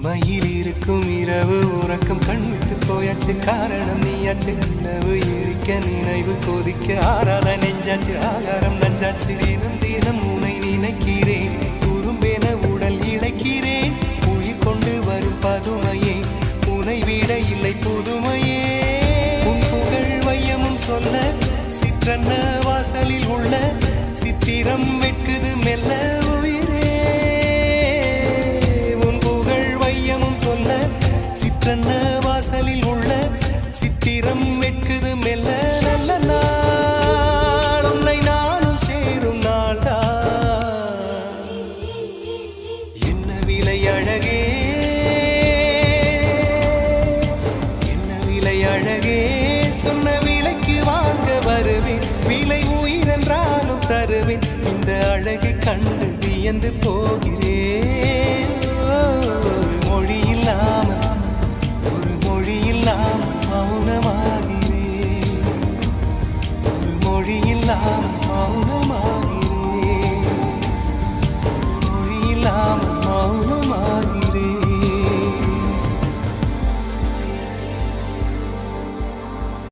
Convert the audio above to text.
இமையில் இருக்கும் இரவு உறக்கம் கண்விட்டு போயாச்சு காரணம் நீயாச்சு நிலவு எரிக்க நினைவு கொதிக்க ஆறாத நெஞ்சாச்சு ஆகாரம் நஞ்சாச்சு தினம் தினம் உனை நினைக்கிறேன் குறும்பென உடல் இழைக்கிறேன் உயிர் கொண்டு வரும் பதுமையே உனை விட இல்லை புதுமையே உன் புகழ் வையமும் சொல்ல சிற்றன்ன வாசலில் உள்ள சித்திரம் வெட்குது மெல்ல உயிரே உன் புகழ் வையமும் சொல்ல சிற்றன்ன வாசலில் உள்ள சித்திரம் வெட்குது மெல்ல நல்ல நாள் உன்னை நானும் சேரும் நாள்தான் என்ன விலை அழகே என்ன விலை அழகே சொன்ன விலைக்கு வாங்க வருவேன் விலை உயிரென்றாலும் தருவேன் இந்த அழகை கண்டு வியந்து போகிறேன்